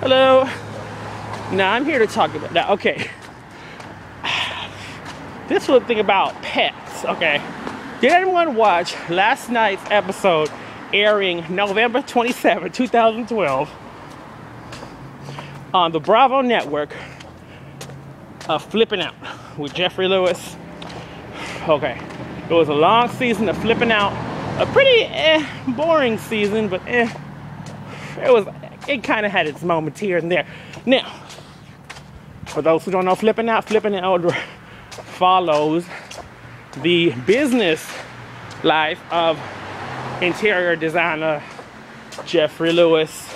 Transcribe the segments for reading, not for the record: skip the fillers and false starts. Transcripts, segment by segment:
Hello. Now I'm here to talk about that. Okay. This was the thing about pets. Okay. Did anyone watch last night's episode airing November 27, 2012 on the Bravo Network of Flipping Out with Jeffrey Lewis? Okay. It was a long season of Flipping Out. A pretty boring season, but it kind of had its moments here and there. Now, for those who don't know Flipping Out follows the business life of interior designer Jeffrey Lewis,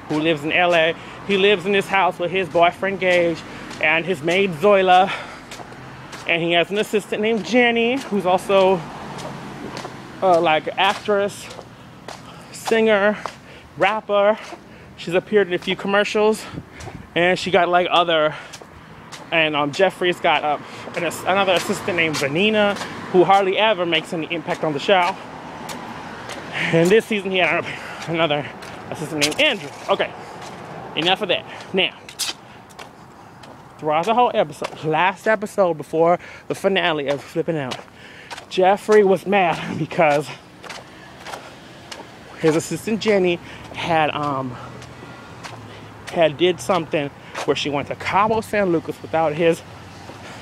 who lives in LA. He lives in this house with his boyfriend Gage and his maid Zoila, and he has an assistant named Jenny, who's also like actress, singer, rapper. She's appeared in a few commercials, and she got like other. And Jeffrey's got another assistant named Vanina, who hardly ever makes any impact on the show. And this season he had another assistant named Andrew. Okay, enough of that. Now, throughout the whole episode, last episode before the finale of Flipping Out, Jeffrey was mad because his assistant Jenny had did something where she went to Cabo San Lucas without his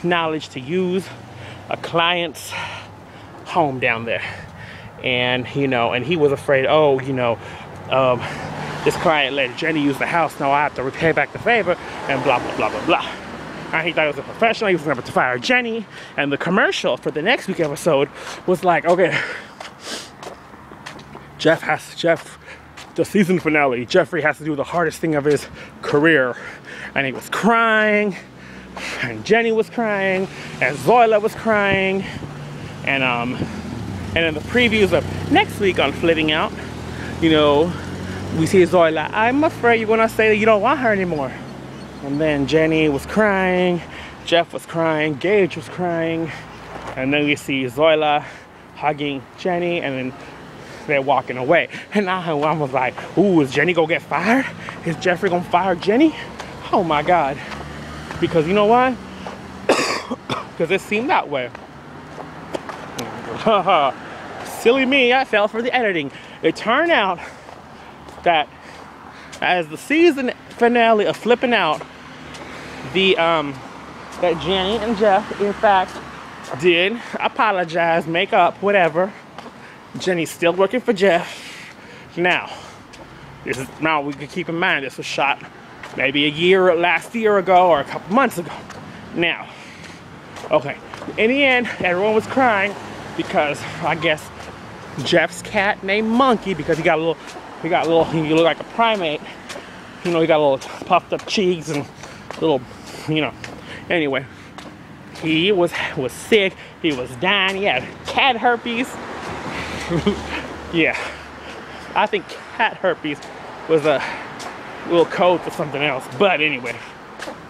knowledge to use a client's home down there. And, and he was afraid, this client let Jenny use the house, now I have to repay back the favor, and blah, blah, blah, blah, blah. And he thought it was a professional, he was going to fire Jenny. And the commercial for the next week episode was like, okay, the season finale, Jeffrey has to do the hardest thing of his career. And he was crying, and Jenny was crying, and Zoila was crying. And in the previews of next week on Flipping Out, we see Zoila, I'm afraid you're gonna say that you don't want her anymore. And then Jenny was crying, Jeff was crying, Gage was crying, and then we see Zoila hugging Jenny, and then they're walking away. And I was like, ooh, is Jenny gonna get fired? Is Jeffrey gonna fire Jenny? Oh my God. Because you know why? Because it seemed that way. Silly me, I fell for the editing. It turned out that as the season finale of Flipping Out, that Jenny and Jeff, in fact, did apologize, make up, whatever. Jenny's still working for Jeff. Now we can keep in mind this was shot maybe last year ago or a couple months ago. Now, okay, in the end, everyone was crying because I guess Jeff's cat named Monkey, because he looked like a primate. He got little puffed up cheeks and little, Anyway, he was sick. He was dying. He had cat herpes. Yeah, I think cat herpes was a little code for something else. But anyway,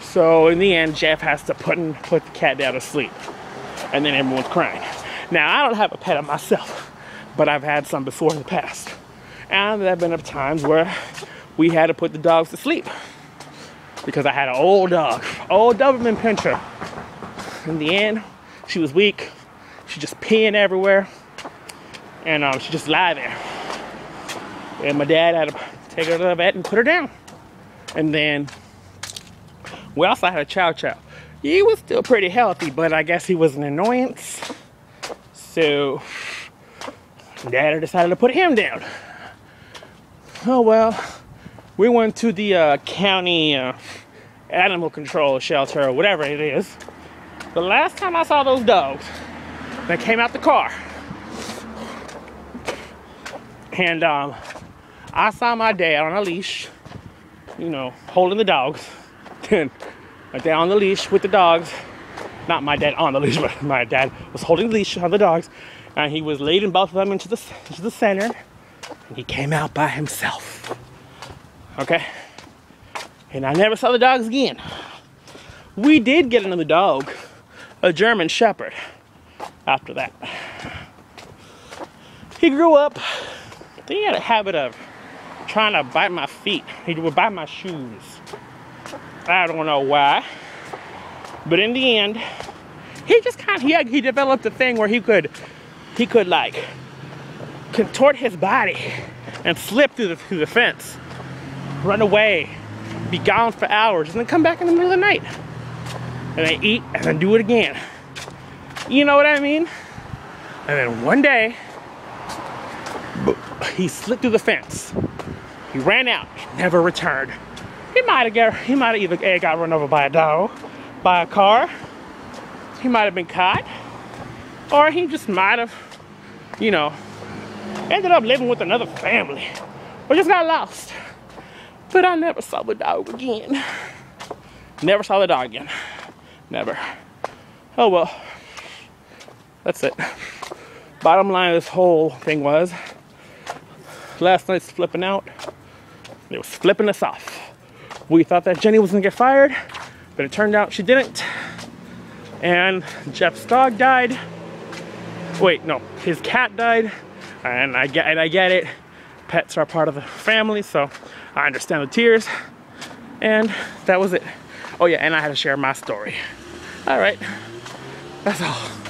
so in the end, Jeff has to put the cat down to sleep, and then everyone's crying. Now, I don't have a pet of myself, but I've had some before in the past, and there have been times where we had to put the dogs to sleep because I had an old Doberman Pinscher. In the end, she was weak. She just peeing everywhere. And she just lied there. And my dad had to take her to the vet and put her down. And then we also had a Chow Chow. He was still pretty healthy, but I guess he was an annoyance. So Dad decided to put him down. Oh well, we went to the county animal control shelter or whatever it is. The last time I saw those dogs, they came out the car. And I saw my dad on a leash, holding the dogs. And my dad on the leash with the dogs. Not my dad on the leash, but my dad was holding the leash on the dogs. And he was leading both of them into the center. And he came out by himself. Okay? And I never saw the dogs again. We did get another dog, a German Shepherd, after that. He grew up. He had a habit of trying to bite my feet. He would bite my shoes. I don't know why. But in the end, he just kind of, he developed a thing where he could like contort his body and slip through the fence, run away, be gone for hours, and then come back in the middle of the night. And then eat, and then do it again. You know what I mean? And then one day, he slipped through the fence. He ran out, never returned. He might have either got run over by a dog, by a car. He might have been caught, or he just might have, you know, ended up living with another family, or just got lost. But I never saw the dog again. Never saw the dog again. Never. Oh well. That's it. Bottom line of this whole thing was, last night's flipping out. It was flipping us off. We thought that Jenny was gonna get fired, but it turned out she didn't. And Jeff's dog died. Wait, no, his cat died. And I get it. Pets are part of the family, so I understand the tears. And that was it. Oh yeah, and I had to share my story. All right, that's all.